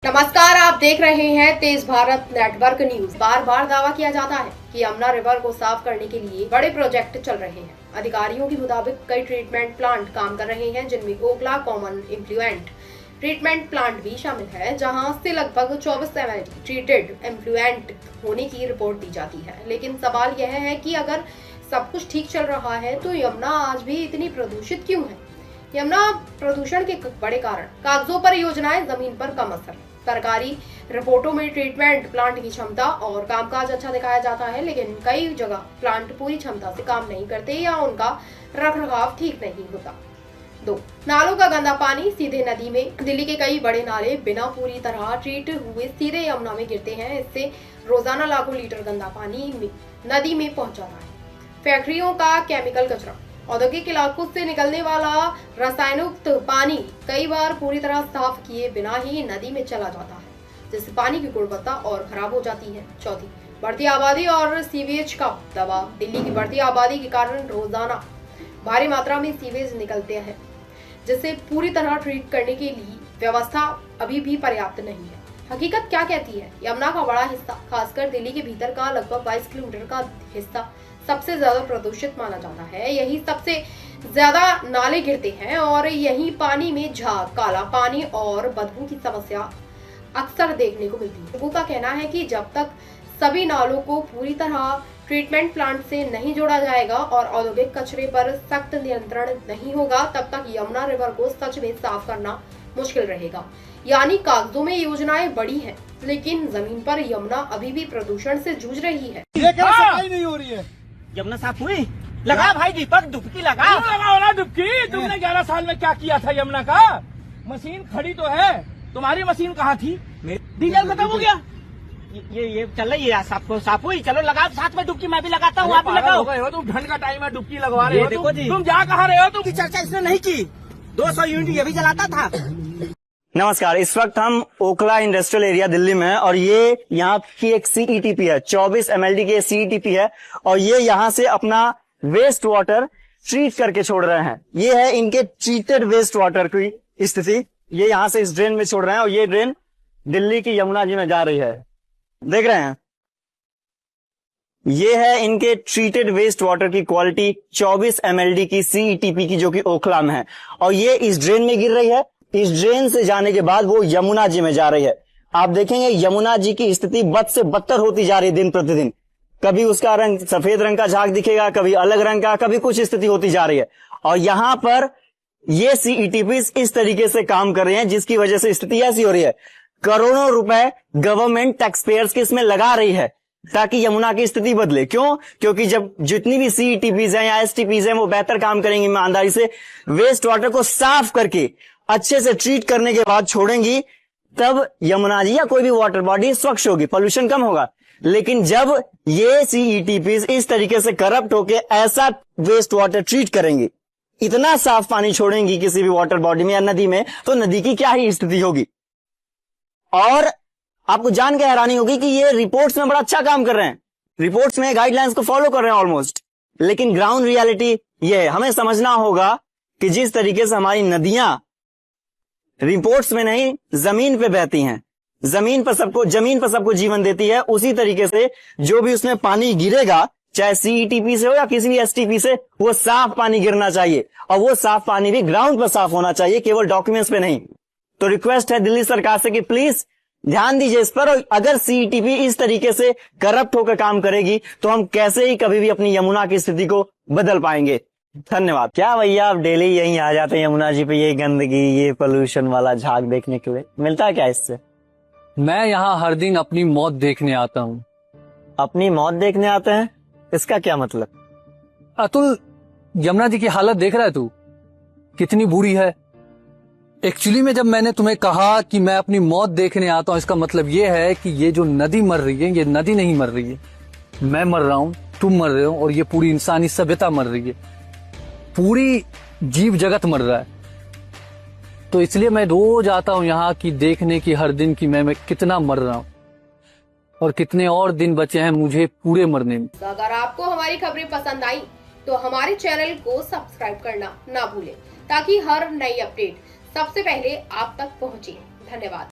नमस्कार, आप देख रहे हैं तेज भारत नेटवर्क न्यूज। बार बार दावा किया जाता है कि यमुना रिवर को साफ करने के लिए बड़े प्रोजेक्ट चल रहे हैं। अधिकारियों के मुताबिक कई ट्रीटमेंट प्लांट काम कर रहे हैं, जिनमें Okhla common effluent treatment plant भी शामिल है, जहां से लगभग 24 ml ट्रीटेड इफ्लुएंट होने की रिपोर्ट दी जाती है। लेकिन सवाल यह है कि अगर सब कुछ ठीक चल रहा है तो यमुना आज भी इतनी प्रदूषित क्यों है? यमुना प्रदूषण के बड़े कारण कागजों पर योजनाएं, जमीन पर कम असर। सरकारी रिपोर्टों में ट्रीटमेंट प्लांट की क्षमता और कामकाज अच्छा दिखाया जाता है, लेकिन कई जगह प्लांट पूरी क्षमता से काम नहीं करते या उनका रखरखाव ठीक नहीं होता। 2. नालों का गंदा पानी सीधे नदी में। दिल्ली के कई बड़े नाले बिना पूरी तरह ट्रीट हुए सीधे यमुना में गिरते हैं। इससे रोजाना लाखों लीटर गंदा पानी नदी में पहुंच जाता है। फैक्ट्रियों का केमिकल कचरा, औद्योगिक इलाकों से निकलने वाला रसायनयुक्त पानी कई बार पूरी तरह साफ किए बिना ही नदी में चला जाता है, जिससे पानी की गुणवत्ता और खराब हो जाती है। 4. बढ़ती आबादी और सीवेज का दबाव। दिल्ली की बढ़ती आबादी के कारण रोजाना भारी मात्रा में सीवेज निकलते हैं, जिसे पूरी तरह ट्रीट करने के लिए व्यवस्था अभी भी पर्याप्त नहीं है। हकीकत क्या कहती है? यमुना का बड़ा हिस्सा, खासकर दिल्ली के भीतर का लगभग 22 किलोमीटर का हिस्सा सबसे ज्यादा प्रदूषित माना जाता है। यही सबसे ज्यादा नाले गिरते हैं और यही पानी में झाग, काला पानी और बदबू की समस्या अक्सर देखने को मिलती है। लोगों का कहना है कि जब तक सभी नालों को पूरी तरह ट्रीटमेंट प्लांट से नहीं जोड़ा जाएगा और औद्योगिक कचरे पर सख्त नियंत्रण नहीं होगा, तब तक यमुना रिवर को सच में साफ करना मुश्किल रहेगा। यानी कागजों में योजनाएं बड़ी हैं, लेकिन जमीन पर यमुना अभी भी प्रदूषण से जूझ रही है। ये क्या सफाई नहीं हो रही है? यमुना साफ हुई? लगा भाई दीपक, डुबकी लगा। लगाओ ना डुबकी। तुमने 11 साल में क्या किया था यमुना का? मशीन खड़ी तो है, तुम्हारी मशीन कहाँ थी? डीजल खत्म हो गया। ये चल रही है, साफ हुई। चलो लगा साथ में डुबकी, मैं भी लगाता हूँ, आप भी लगाओ। हो तुम, ठंड का टाइम है, डुबकी लगवा रहे हो। देखो जी, तुम जा कहाँ रहे हो? तुम चर्चा इसने नहीं की। 200 यूनिट ये भी जलाता था। नमस्कार, इस वक्त हम ओखला इंडस्ट्रियल एरिया दिल्ली में हैं और ये यहाँ की एक सीईटीपी है, 24 mld की सीईटीपी है और ये यहाँ से अपना वेस्ट वाटर ट्रीट करके छोड़ रहे हैं। ये है इनके ट्रीटेड वेस्ट वाटर की स्थिति। ये यहाँ से इस ड्रेन में छोड़ रहे हैं और ये ड्रेन दिल्ली की यमुना जी में जा रही है, देख रहे हैं। ये है इनके ट्रीटेड वेस्ट वाटर की क्वालिटी 24 mld की सीईटीपी की, जो कि ओखला में है और ये इस ड्रेन में गिर रही है। इस ड्रेन से जाने के बाद वो यमुना जी में जा रही है। आप देखेंगे यमुना जी की स्थिति बद से बदतर होती जा रही है दिन प्रतिदिन। कभी उसका रंग सफेद रंग का झाग दिखेगा, कभी अलग रंग का, कभी कुछ स्थिति होती जा रही है और यहां पर ये सीईटीपीज इस तरीके से काम कर रहे हैं, जिसकी वजह से स्थिति ऐसी हो रही है। करोड़ों रुपए गवर्नमेंट टैक्स पेयर्स की इसमें लगा रही है ताकि यमुना की स्थिति बदले। क्यों? क्योंकि जब जितनी भी सीईटीपीज हैं या एसटीपीज हैं वो बेहतर काम करेंगी, ईमानदारी से वेस्ट वाटर को साफ करके अच्छे से ट्रीट करने के बाद छोड़ेंगी, तब यमुना जी या कोई भी वाटर बॉडी स्वच्छ होगी, पोल्यूशन कम होगा। लेकिन जब ये सीईटीपीज इस तरीके से करप्ट होके ऐसा वेस्ट वाटर ट्रीट करेंगी, इतना साफ पानी छोड़ेंगी किसी भी वाटर बॉडी में या नदी में, तो नदी की क्या ही स्थिति होगी। और आपको जान के हैरानी होगी कि ये रिपोर्ट्स में बड़ा अच्छा काम कर रहे हैं, रिपोर्ट्स में गाइडलाइंस को फॉलो कर रहे हैं ऑलमोस्ट, लेकिन ग्राउंड रियलिटी ये है। हमें समझना होगा कि जिस तरीके से हमारी नदियां रिपोर्ट्स में नहीं जमीन पे बहती हैं, जमीन पर सबको जीवन देती है, उसी तरीके से जो भी उसमें पानी गिरेगा, चाहे सीईटीपी से हो या किसी भी एसटीपी से, वो साफ पानी गिरना चाहिए और वो साफ पानी भी ग्राउंड पर साफ होना चाहिए, केवल डॉक्यूमेंट्स पे नहीं। तो रिक्वेस्ट है दिल्ली सरकार से कि प्लीज ध्यान दीजिए इस पर। अगर सीईटीपी इस तरीके से करप्ट होकर काम करेगी तो हम कैसे ही कभी भी अपनी यमुना की स्थिति को बदल पाएंगे। धन्यवाद। क्या भैया आप डेली यहीं आ जाते हैं यमुना जी पे, ये गंदगी, ये पोल्यूशन वाला झाग देखने के लिए? मिलता है क्या इससे? मैं यहाँ हर दिन अपनी मौत देखने आता हूँ। अपनी मौत देखने आते हैं? इसका क्या मतलब? अतुल, यमुना जी की हालत देख रहा है तू, कितनी बुरी है। एक्चुअली में जब मैंने तुम्हें कहा कि मैं अपनी मौत देखने आता हूँ, इसका मतलब ये है कि ये जो नदी मर रही है, ये नदी नहीं मर रही है, मैं मर रहा हूँ, तुम मर रहे हो और ये पूरी इंसानी सभ्यता मर रही है, पूरी जीव जगत मर रहा है। तो इसलिए मैं रोज आता हूँ यहाँ की देखने की, हर दिन की मैं कितना मर रहा हूँ और कितने और दिन बचे हैं मुझे पूरे मरने में। अगर आपको हमारी खबरें पसंद आई तो हमारे चैनल को सब्सक्राइब करना ना भूलें, ताकि हर नई अपडेट सबसे पहले आप तक पहुंचे। धन्यवाद।